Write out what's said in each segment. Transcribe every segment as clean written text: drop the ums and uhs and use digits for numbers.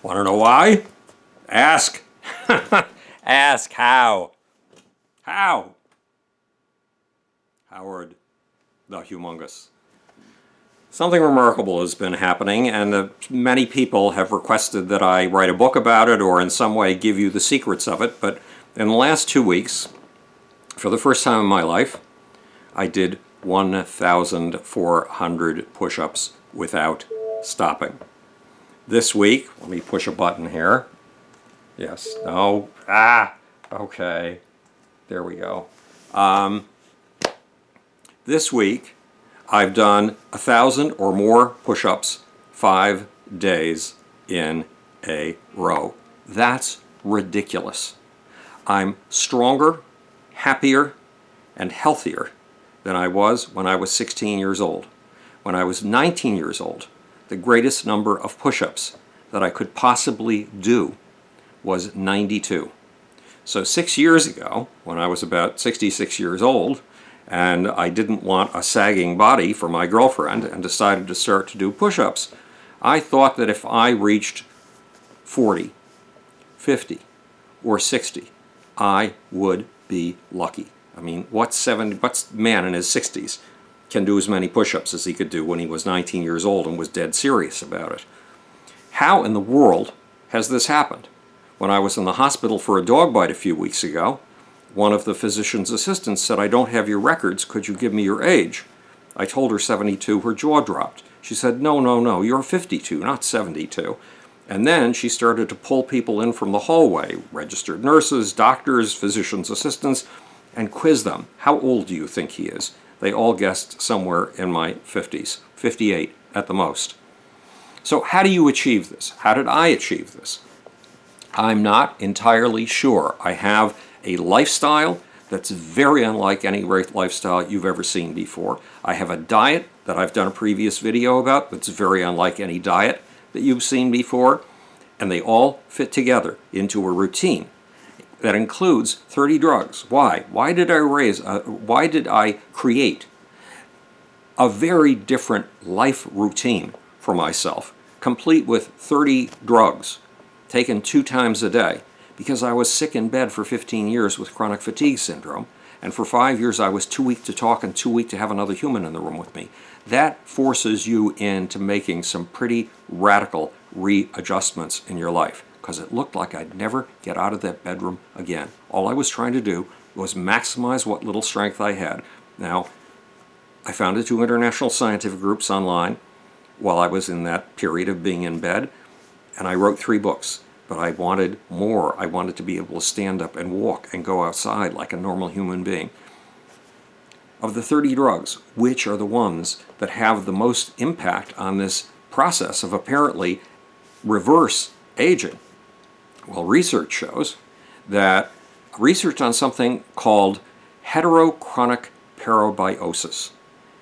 Want to know why? Ask. Ask how. How? Howard the Humongous. Something remarkable has been happening, and many people have requested that I write a book about it or in some way give you the secrets of it. But in the last 2 weeks, for the first time in my life, I did 1,400 push-ups without stopping. This week, let me push a button here. Yes, no, okay, there we go. This week, I've done 1,000 or more push-ups 5 days in a row. That's ridiculous. I'm stronger, happier, and healthier than I was when I was 16 years old. When I was 19 years old, the greatest number of push-ups that I could possibly do was 92. So 6 years ago, when I was about 66 years old, and I didn't want a sagging body for my girlfriend and decided to start to do push-ups, I thought that if I reached 40, 50, or 60, I would be lucky. I mean, what man in his 60s can do as many push-ups as he could do when he was 19 years old and was dead serious about it? How in the world has this happened? When I was in the hospital for a dog bite a few weeks ago, one of the physician's assistants said, "I don't have your records, could you give me your age?" I told her 72, her jaw dropped. She said, no, you're 52, not 72. And then she started to pull people in from the hallway, registered nurses, doctors, physician's assistants, and quiz them. How old do you think he is? They all guessed somewhere in my 50s, 58 at the most. So how do you achieve this? How did I achieve this? I'm not entirely sure. I have a lifestyle that's very unlike any lifestyle you've ever seen before. I have a diet that I've done a previous video about that's very unlike any diet that you've seen before, and they all fit together into a routine that includes 30 drugs. Why? Why did I create a very different life routine for myself, complete with 30 drugs taken 2 times a day? Because I was sick in bed for 15 years with chronic fatigue syndrome, and for 5 years I was too weak to talk and too weak to have another human in the room with me. That forces you into making some pretty radical readjustments in your life, because it looked like I'd never get out of that bedroom again. All I was trying to do was maximize what little strength I had. Now, I founded 2 international scientific groups online while I was in that period of being in bed, and I wrote 3 books. But I wanted more. I wanted to be able to stand up and walk and go outside like a normal human being. Of the 30 drugs, which are the ones that have the most impact on this process of apparently reverse aging? Well, research shows that research on something called heterochronic parabiosis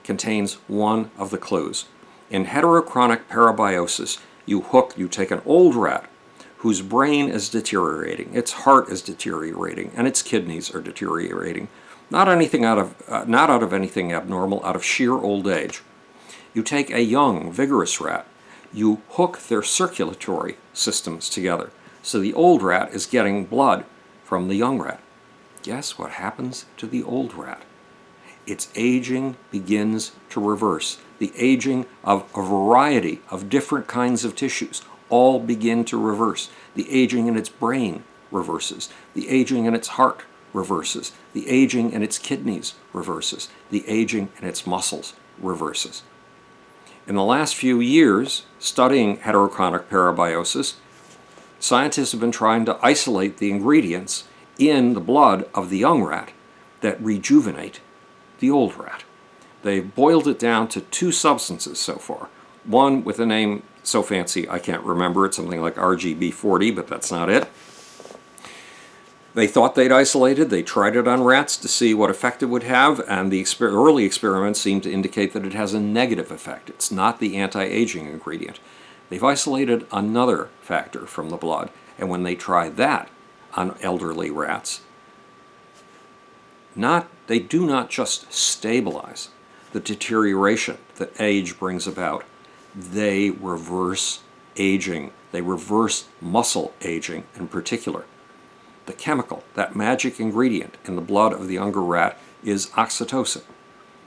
contains one of the clues. In heterochronic parabiosis, you take an old rat whose brain is deteriorating, its heart is deteriorating, and its kidneys are deteriorating. Not out of anything abnormal, out of sheer old age. You take a young, vigorous rat, you hook their circulatory systems together. So the old rat is getting blood from the young rat. Guess what happens to the old rat? Its aging begins to reverse. The aging of a variety of different kinds of tissues all begin to reverse. The aging in its brain reverses. The aging in its heart reverses. The aging in its kidneys reverses. The aging in its muscles reverses. In the last few years, studying heterochronic parabiosis, scientists have been trying to isolate the ingredients in the blood of the young rat that rejuvenate the old rat. They've boiled it down to 2 substances so far. One with a name so fancy I can't remember it, something like RGB40, but that's not it. They thought they'd isolated, they tried it on rats to see what effect it would have, and the early experiments seem to indicate that it has a negative effect. It's not the anti-aging ingredient. They've isolated another factor from the blood, and when they try that on elderly rats, they do not just stabilize the deterioration that age brings about, they reverse aging They reverse muscle aging in particular. The chemical, that magic ingredient in the blood of the younger rat, is oxytocin.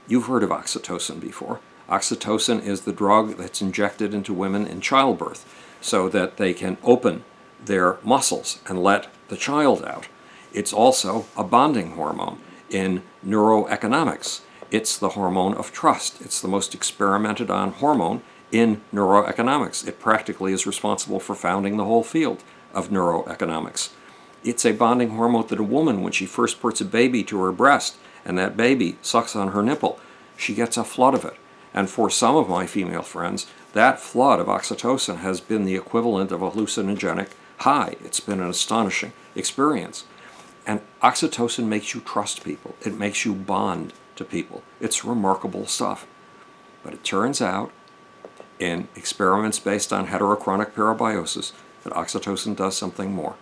You've heard of oxytocin before. Oxytocin is the drug that's injected into women in childbirth so that they can open their muscles and let the child out. It's also a bonding hormone in neuroeconomics. It's the hormone of trust. It's the most experimented on hormone in neuroeconomics. It practically is responsible for founding the whole field of neuroeconomics. It's a bonding hormone that a woman, when she first puts a baby to her breast and that baby sucks on her nipple, she gets a flood of it. And for some of my female friends, that flood of oxytocin has been the equivalent of a hallucinogenic high. It's been an astonishing experience. And oxytocin makes you trust people. It makes you bond to people. It's remarkable stuff. But it turns out, in experiments based on heterochronic parabiosis, that oxytocin does something more.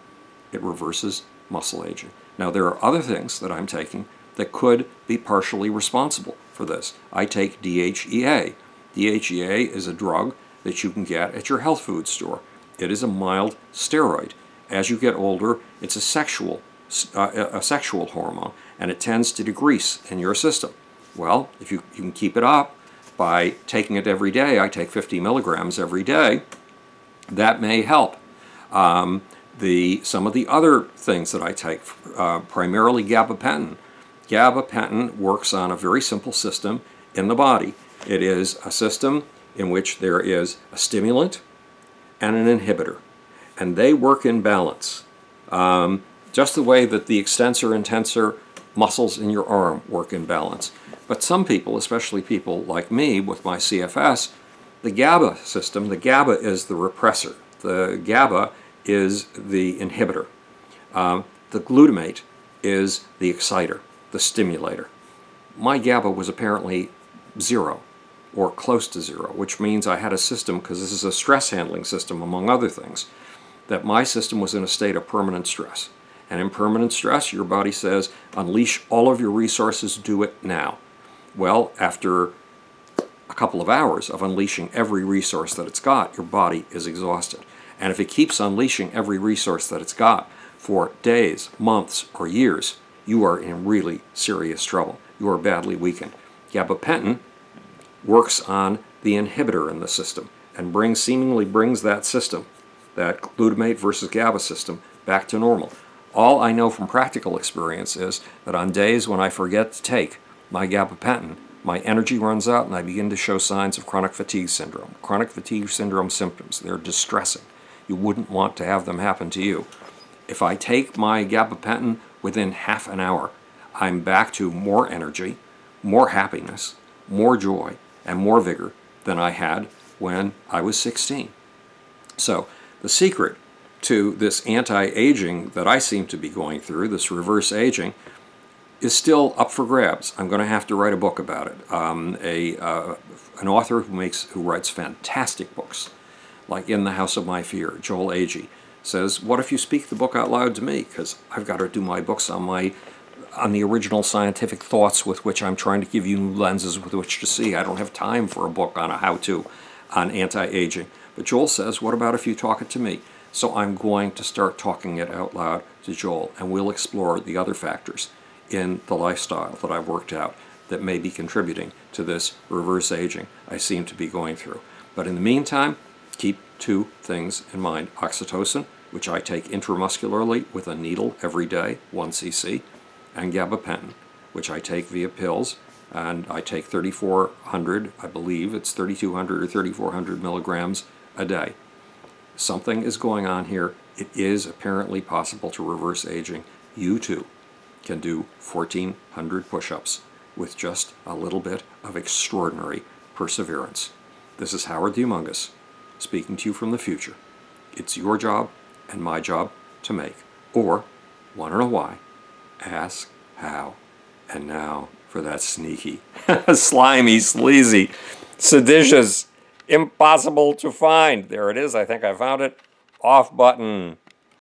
It reverses muscle aging. Now, there are other things that I'm taking that could be partially responsible for this. I take DHEA. DHEA is a drug that you can get at your health food store. It is a mild steroid. As you get older, it's a sexual hormone, and it tends to degrease in your system. Well, if you can keep it up by taking it every day, I take 50 milligrams every day, that may help. Some of the other things that I take, primarily gabapentin. Gabapentin works on a very simple system in the body. It is a system in which there is a stimulant and an inhibitor, and they work in balance. Just the way that the extensor and tensor muscles in your arm work in balance. But some people, especially people like me with my CFS, the GABA system, the GABA is the repressor. The GABA is the inhibitor. The glutamate is the exciter, the stimulator. My GABA was apparently zero or close to zero, which means I had a system, because this is a stress handling system among other things, that my system was in a state of permanent stress. And in permanent stress, your body says, unleash all of your resources, do it now. Well, after a couple of hours of unleashing every resource that it's got, your body is exhausted. And if it keeps unleashing every resource that it's got for days, months, or years, you are in really serious trouble. You are badly weakened. Gabapentin works on the inhibitor in the system and seemingly brings that system, that glutamate versus GABA system, back to normal. All I know from practical experience is that on days when I forget to take my gabapentin, my energy runs out and I begin to show signs of chronic fatigue syndrome. Chronic fatigue syndrome symptoms, they're distressing. You wouldn't want to have them happen to you. If I take my gabapentin within half an hour, I'm back to more energy, more happiness, more joy, and more vigor than I had when I was 16. So the secret to this anti-aging that I seem to be going through, this reverse aging, is still up for grabs. I'm going to have to write a book about it. An author who writes fantastic books, like In the House of My Fear, Joel Agee, says, what if you speak the book out loud to me? Because I've got to do my books on the original scientific thoughts with which I'm trying to give you new lenses with which to see. I don't have time for a book on a how-to on anti-aging. But Joel says, what about if you talk it to me? So I'm going to start talking it out loud to Joel, and we'll explore the other factors in the lifestyle that I've worked out that may be contributing to this reverse aging I seem to be going through. But in the meantime, keep two things in mind. Oxytocin, which I take intramuscularly with a needle every day, 1 cc, and gabapentin, which I take via pills, and I take 3,400, I believe it's 3,200 or 3,400 milligrams a day. Something is going on here. It is apparently possible to reverse aging. You too can do 1,400 push-ups with just a little bit of extraordinary perseverance. This is Howard the Humongous, speaking to you from the future. It's your job and my job to make. Or, want to know why? Ask how. And now for that sneaky, slimy, sleazy, seditious, impossible to find. There it is. I think I found it. Off button.